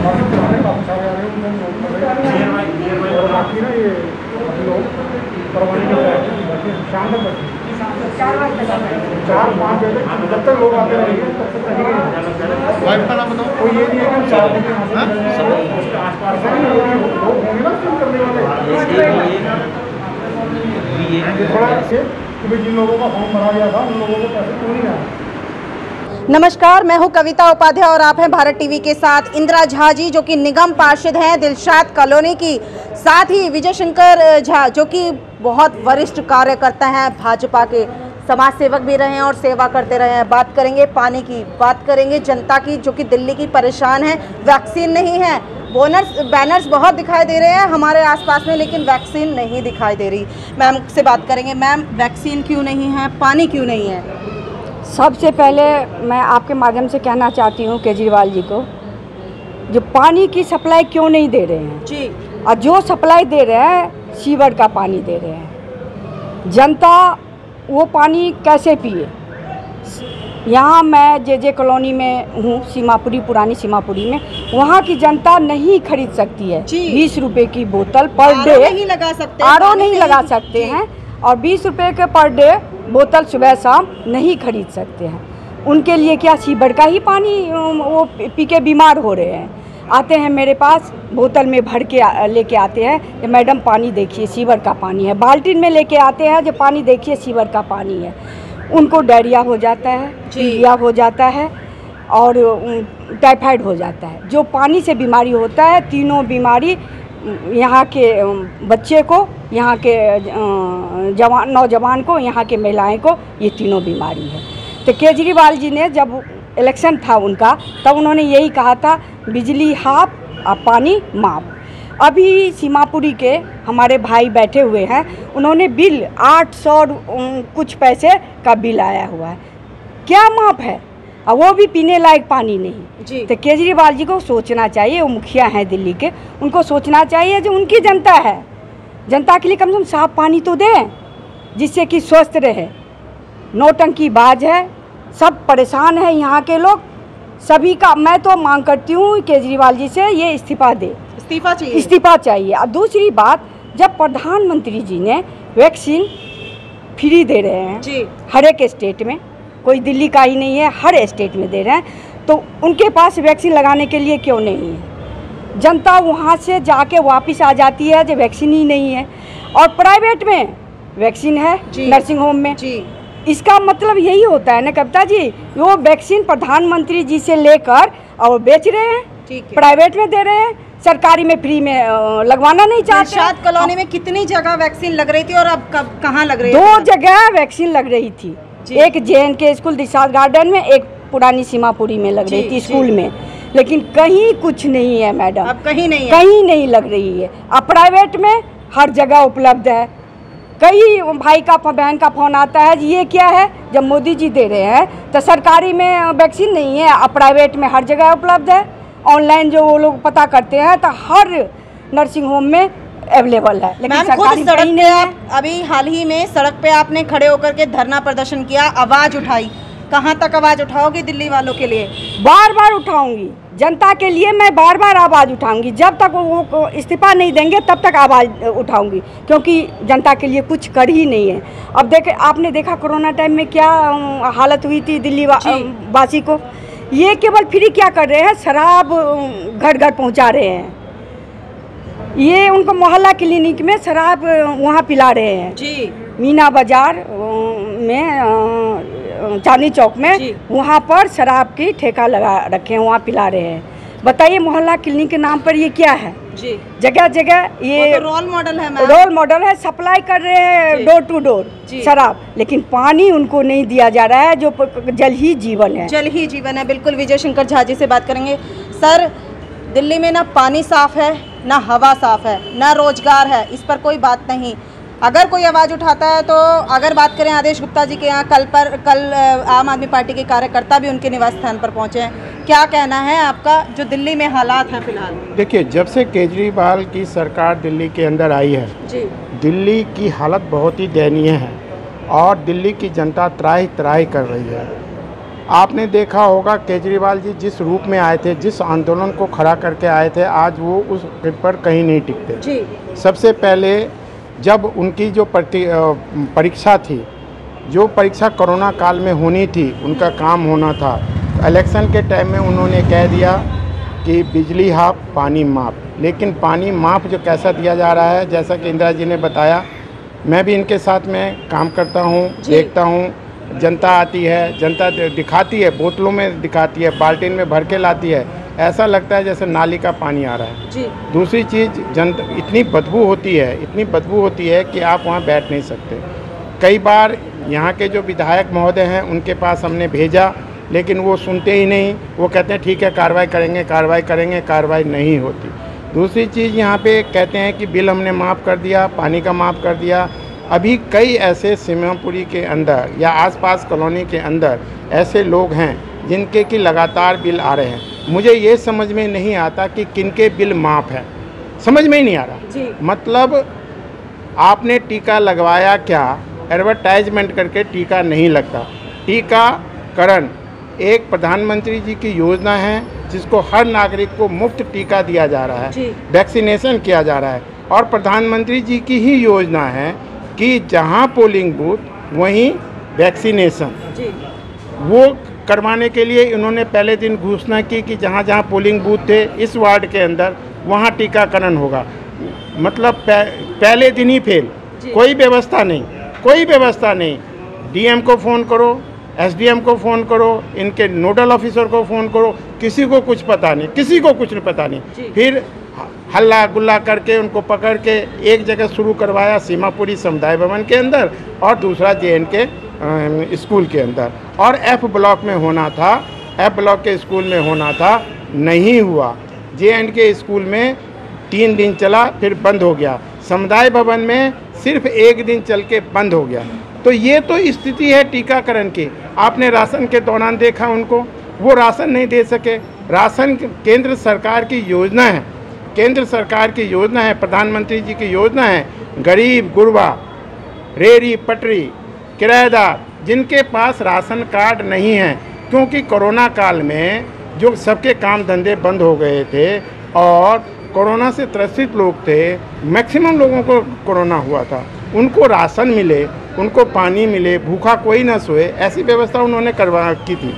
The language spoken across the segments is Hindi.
शाम तक 4-5 बजे तक जब तक लोग आते रहेंगे तब तक रहेंगे। वाइफ का नाम बताओ। कोई ये नहीं है कि 4 बजे आसपास लोग होंगे ना फिल्म करने वाले, थोड़ा से कि जिन लोगों का फॉर्म भरा गया था उन लोगों को पैसे क्यों नहीं आए। नमस्कार, मैं हूं कविता उपाध्याय और आप हैं भारत टीवी के साथ। इंदिरा झा जी जो कि निगम पार्षद हैं दिलशाद कॉलोनी की, साथ ही विजय शंकर झा जो कि बहुत वरिष्ठ कार्यकर्ता हैं, भाजपा के समाज सेवक भी रहे हैं और सेवा करते रहे हैं। बात करेंगे पानी की, बात करेंगे जनता की जो कि दिल्ली की परेशान है, वैक्सीन नहीं है। बैनर्स बहुत दिखाई दे रहे हैं हमारे आसपास में, लेकिन वैक्सीन नहीं दिखाई दे रही। मैम से बात करेंगे। मैम, वैक्सीन क्यों नहीं है, पानी क्यों नहीं है? सबसे पहले मैं आपके माध्यम से कहना चाहती हूँ केजरीवाल जी को, जो पानी की सप्लाई क्यों नहीं दे रहे हैं जी, और जो सप्लाई दे रहे हैं सीवर का पानी दे रहे हैं। जनता वो पानी कैसे पिए? यहाँ मैं जे कॉलोनी में हूँ, सीमापुरी, पुरानी सीमापुरी में, वहाँ की जनता नहीं खरीद सकती है 20 रुपये की बोतल पर डे। नहीं लगा सकते, आरओ नहीं लगा सकते हैं और 20 रुपये के पर डे बोतल सुबह शाम नहीं खरीद सकते हैं। उनके लिए क्या सीवर का ही पानी वो पी के बीमार हो रहे हैं। आते हैं मेरे पास, बोतल में भर के लेके आते हैं कि मैडम पानी देखिए सीवर का पानी है। बाल्टी में लेके आते हैं जो पानी देखिए सीवर का पानी है। उनको डायरिया हो जाता है, पीलिया हो जाता है और टाइफाइड हो जाता है। जो पानी से बीमारी होता है, तीनों बीमारी यहाँ के बच्चे को, यहाँ के नौजवान को, यहाँ के महिलाएं को, ये तीनों बीमारी है। तो केजरीवाल जी ने जब इलेक्शन था उनका, तब उन्होंने यही कहा था बिजली हाफ और पानी माफ। अभी सीमापुरी के हमारे भाई बैठे हुए हैं, उन्होंने बिल 800 कुछ पैसे का बिल आया हुआ है। क्या माफ है? और वो भी पीने लायक पानी नहीं जी। तो केजरीवाल जी को सोचना चाहिए, वो मुखिया हैं दिल्ली के, उनको सोचना चाहिए जो उनकी जनता है, जनता के लिए कम से कम साफ पानी तो दें जिससे कि स्वस्थ रहे। नौटंकी बाज है, सब परेशान है यहाँ के लोग सभी का। मैं तो मांग करती हूँ केजरीवाल जी से ये इस्तीफा दे, इस्तीफा चाहिए। और दूसरी बात, जब प्रधानमंत्री जी ने वैक्सीन फ्री दे रहे हैं जी हर एक स्टेट में, कोई दिल्ली का ही नहीं है, हर स्टेट में दे रहे हैं, तो उनके पास वैक्सीन लगाने के लिए क्यों नहीं है? जनता वहाँ से जाके वापस आ जाती है जब वैक्सीन ही नहीं है। और प्राइवेट में वैक्सीन है, नर्सिंग होम में जी। इसका मतलब यही होता है ना कविता जी, वो वैक्सीन प्रधानमंत्री जी से लेकर और बेच रहे हैं, प्राइवेट में दे रहे हैं, सरकारी में फ्री में लगवाना नहीं चाहते। दिलशाद कॉलोनी में कितनी जगह वैक्सीन लग रही थी और अब कहाँ लग रही है? 2 जगह वैक्सीन लग रही थी, एक JN के स्कूल दिलशाद गार्डन में, एक पुरानी सीमापुरी में लग रही थी स्कूल में, लेकिन कहीं कुछ नहीं है मैडम। अब कहीं नहीं है, कहीं नहीं लग रही है। अब प्राइवेट में हर जगह उपलब्ध है। कई भाई का बहन का फोन आता है ये क्या है, जब मोदी जी दे रहे हैं तो सरकारी में वैक्सीन नहीं है, अब प्राइवेट में हर जगह उपलब्ध है। ऑनलाइन जो वो लोग पता करते हैं तो हर नर्सिंग होम में अवेलेबल है, लेकिन सरकारी सड़क पे आप अभी हाल ही में सड़क पे आपने खड़े होकर के धरना प्रदर्शन किया, आवाज़ उठाई। कहाँ तक आवाज़ उठाओगी दिल्ली वालों के लिए? बार बार उठाऊंगी, जनता के लिए मैं बार बार आवाज़ उठाऊंगी। जब तक वो इस्तीफा नहीं देंगे तब तक आवाज़ उठाऊंगी, क्योंकि जनता के लिए कुछ कर ही नहीं है। अब देखे, आपने देखा कोरोना टाइम में क्या हालत हुई थी दिल्ली वासी को। ये केवल फ्री क्या कर रहे हैं, शराब घर घर पहुंचा रहे हैं। ये उनको मोहल्ला क्लिनिक में शराब वहाँ पिला रहे हैं जी। मीना बाजार में, चांदनी चौक में, वहाँ पर शराब की ठेका लगा रखे हैं, वहाँ पिला रहे हैं। बताइए मोहल्ला क्लिनिक के नाम पर ये क्या है जी? जगह जगह ये तो रोल मॉडल है, रोल मॉडल है। सप्लाई कर रहे हैं डोर टू डोर शराब, लेकिन पानी उनको नहीं दिया जा रहा है, जो जल ही जीवन है। जल ही जीवन है, बिल्कुल। विजय शंकर झा जी से बात करेंगे। सर, दिल्ली में ना पानी साफ है, ना हवा साफ है, ना रोजगार है, इस पर कोई बात नहीं। अगर कोई आवाज़ उठाता है तो अगर बात करें आदेश गुप्ता जी के यहाँ, कल आम आदमी पार्टी के कार्यकर्ता भी उनके निवास स्थान पर पहुँचे हैं। क्या कहना है आपका, जो दिल्ली में हालात हैं फिलहाल? देखिए, जब से केजरीवाल की सरकार दिल्ली के अंदर आई है जी, दिल्ली की हालत बहुत ही दयनीय है और दिल्ली की जनता त्राही त्राही कर रही है। आपने देखा होगा केजरीवाल जी जिस रूप में आए थे, जिस आंदोलन को खड़ा करके आए थे, आज वो उस पर कहीं नहीं टिकते जी। सबसे पहले जब उनकी जो परीक्षा थी, जो परीक्षा कोरोना काल में होनी थी, उनका काम होना था, इलेक्शन के टाइम में उन्होंने कह दिया कि बिजली हाफ पानी माफ। लेकिन पानी माफ जो कैसा दिया जा रहा है, जैसा कि इंदिरा जी ने बताया, मैं भी इनके साथ में काम करता हूँ, देखता हूँ, जनता आती है, जनता दिखाती है, बोतलों में दिखाती है, बाल्टीन में भर के लाती है, ऐसा लगता है जैसे नाली का पानी आ रहा है जी। दूसरी चीज़, जनता इतनी बदबू होती है, इतनी बदबू होती है कि आप वहाँ बैठ नहीं सकते। कई बार यहाँ के जो विधायक महोदय हैं उनके पास हमने भेजा, लेकिन वो सुनते ही नहीं। वो कहते हैं ठीक है कार्रवाई करेंगे, कार्रवाई करेंगे, कार्रवाई नहीं होती। दूसरी चीज़, यहाँ पे कहते हैं कि बिल हमने माफ़ कर दिया, पानी का माफ़ कर दिया। अभी कई ऐसे सीमापुरी के अंदर या आसपास कॉलोनी के अंदर ऐसे लोग हैं जिनके कि लगातार बिल आ रहे हैं। मुझे ये समझ में नहीं आता कि किनके बिल माफ़ है, समझ में ही नहीं आ रहा जी। मतलब आपने टीका लगवाया क्या? एडवर्टाइजमेंट करके टीका नहीं लगता। टीकाकरण एक प्रधानमंत्री जी की योजना है जिसको हर नागरिक को मुफ्त टीका दिया जा रहा है, वैक्सीनेशन किया जा रहा है। और प्रधानमंत्री जी की ही योजना है कि जहां पोलिंग बूथ वहीं वैक्सीनेशन। वो करवाने के लिए इन्होंने पहले दिन घोषणा की कि जहां जहां पोलिंग बूथ थे इस वार्ड के अंदर वहां टीकाकरण होगा। मतलब पहले दिन ही फेल, कोई व्यवस्था नहीं, कोई व्यवस्था नहीं। डीएम को फ़ोन करो, एसडीएम को फ़ोन करो, इनके नोडल ऑफिसर को फ़ोन करो, किसी को कुछ पता नहीं, किसी को कुछ नहीं पता नहीं। फिर हल्ला गुल्ला करके उनको पकड़ के एक जगह शुरू करवाया सीमापुरी समुदाय भवन के अंदर और दूसरा JNK स्कूल के अंदर। और F ब्लॉक में होना था, F ब्लॉक के स्कूल में होना था, नहीं हुआ। JNK स्कूल में 3 दिन चला, फिर बंद हो गया। समुदाय भवन में सिर्फ 1 दिन चल के बंद हो गया। तो ये तो स्थिति है टीकाकरण की। आपने राशन के दौरान देखा उनको, वो राशन नहीं दे सके। राशन केंद्र सरकार की योजना है, केंद्र सरकार की योजना है, प्रधानमंत्री जी की योजना है। गरीब गुरबा, रेहड़ी पटरी, किराएदार जिनके पास राशन कार्ड नहीं है, क्योंकि कोरोना काल में जो सबके काम धंधे बंद हो गए थे और कोरोना से त्रसित लोग थे, मैक्सिमम लोगों को कोरोना हुआ था, उनको राशन मिले, उनको पानी मिले, भूखा कोई ना सोए, ऐसी व्यवस्था उन्होंने करवा की थी।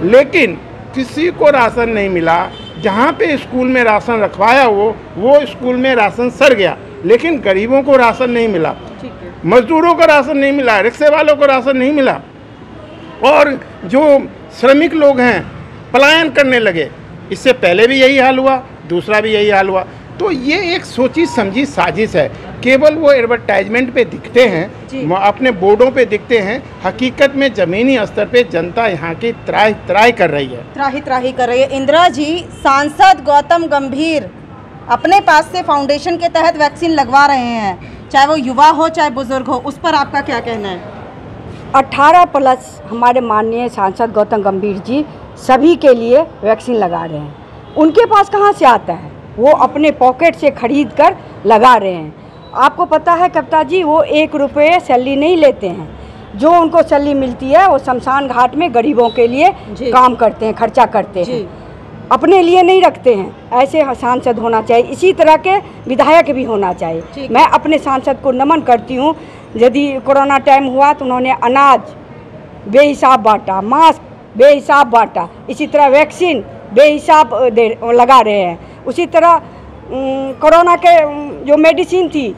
लेकिन किसी को राशन नहीं मिला। जहाँ पे स्कूल में राशन रखवाया वो स्कूल में राशन सड़ गया, लेकिन गरीबों को राशन नहीं मिला, मजदूरों को राशन नहीं मिला, रिक्शे वालों को राशन नहीं मिला, और जो श्रमिक लोग हैं पलायन करने लगे। इससे पहले भी यही हाल हुआ, दूसरा भी यही हाल हुआ। तो ये एक सोची समझी साजिश है। केवल वो एडवर्टाइजमेंट पे दिखते हैं, अपने बोर्डों पे दिखते हैं, हकीकत में ज़मीनी स्तर पे जनता यहाँ की त्राही कर रही है, त्राही कर रही है। इंदिरा जी, सांसद गौतम गंभीर अपने पास से फाउंडेशन के तहत वैक्सीन लगवा रहे हैं, चाहे वो युवा हो चाहे बुजुर्ग हो, उस पर आपका क्या कहना है? 18+ हमारे माननीय सांसद गौतम गंभीर जी सभी के लिए वैक्सीन लगा रहे हैं। उनके पास कहाँ से आता है? वो अपने पॉकेट से खरीद कर लगा रहे हैं। आपको पता है कविता जी, वो 1 रुपये सैलरी नहीं लेते हैं। जो उनको सैलरी मिलती है वो शमशान घाट में गरीबों के लिए काम करते हैं, खर्चा करते हैं, अपने लिए नहीं रखते हैं। ऐसे सांसद होना चाहिए, इसी तरह के विधायक भी होना चाहिए। मैं अपने सांसद को नमन करती हूँ। यदि कोरोना टाइम हुआ तो उन्होंने अनाज बेहिसाब बांटा, मास्क बेहिसाब बांटा, इसी तरह वैक्सीन बेहिसाब लगा रहे हैं। उसी तरह कोरोना के जो मेडिसिन थी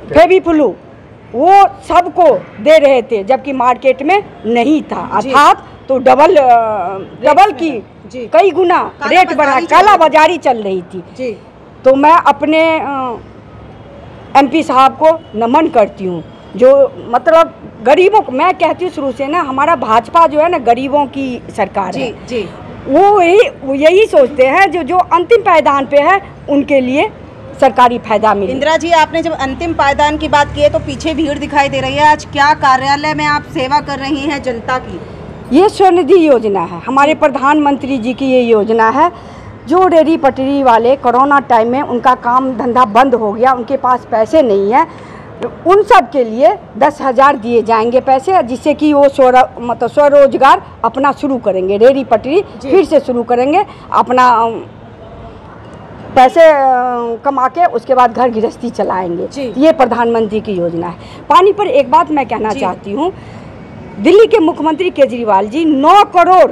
फेविफ्लू, वो सबको दे रहे थे, जबकि मार्केट में नहीं था। अर्थात तो डबल की कई गुना रेट बढ़ा, काला बाजारी चल रही थी। तो मैं अपने MP साहब को नमन करती हूँ, जो मतलब गरीबों को, मैं कहती हूँ शुरू से ना, हमारा भाजपा जो है ना गरीबों की सरकार है। वो यही सोचते हैं जो अंतिम पायदान पे है उनके लिए सरकारी फायदा मिले। इंदिरा जी, आपने जब अंतिम पायदान की बात की है तो पीछे भीड़ दिखाई दे रही है। आज क्या कार्यालय में आप सेवा कर रही हैं जनता की? ये स्वनिधि योजना है, हमारे प्रधानमंत्री जी की ये योजना है। जो रेहड़ी पटरी वाले कोरोना टाइम में उनका काम धंधा बंद हो गया, उनके पास पैसे नहीं है, उन सब के लिए 10,000 दिए जाएंगे पैसे, जिससे कि वो स्वरोजगार अपना शुरू करेंगे, रेहड़ी पटरी फिर से शुरू करेंगे, अपना पैसे कमा के उसके बाद घर गृहस्थी चलाएंगे। ये प्रधानमंत्री की योजना है। पानी पर एक बात मैं कहना चाहती हूँ, दिल्ली के मुख्यमंत्री केजरीवाल जी 9 करोड़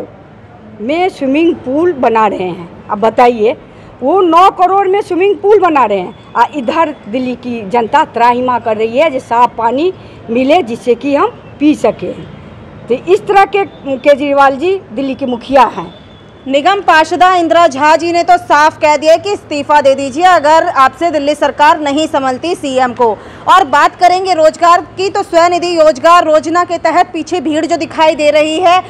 में स्विमिंग पूल बना रहे हैं। अब बताइए, वो 9 करोड़ में स्विमिंग पूल बना रहे हैं, इधर दिल्ली की जनता त्राहिमाम कर रही है जो साफ पानी मिले जिससे कि हम पी सकें। तो इस तरह के केजरीवाल जी दिल्ली के मुखिया हैं। निगम पार्षदा इंदिरा झा जी ने तो साफ कह दिया कि इस्तीफा दे दीजिए अगर आपसे दिल्ली सरकार नहीं संभलती सीएम को। और बात करेंगे रोजगार की, तो स्वनिधि रोजगार योजना के तहत पीछे भीड़ जो दिखाई दे रही है,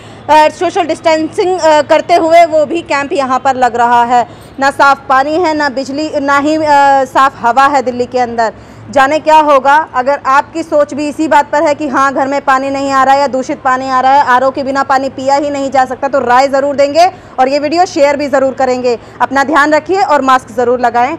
सोशल डिस्टेंसिंग करते हुए वो भी कैंप यहाँ पर लग रहा है। ना साफ पानी है, ना बिजली, ना ही साफ हवा है दिल्ली के अंदर। जाने क्या होगा अगर आपकी सोच भी इसी बात पर है कि हाँ घर में पानी नहीं आ रहा है या दूषित पानी आ रहा है, आरओ के बिना पानी पिया ही नहीं जा सकता, तो राय ज़रूर देंगे और ये वीडियो शेयर भी ज़रूर करेंगे। अपना ध्यान रखिए और मास्क ज़रूर लगाएं।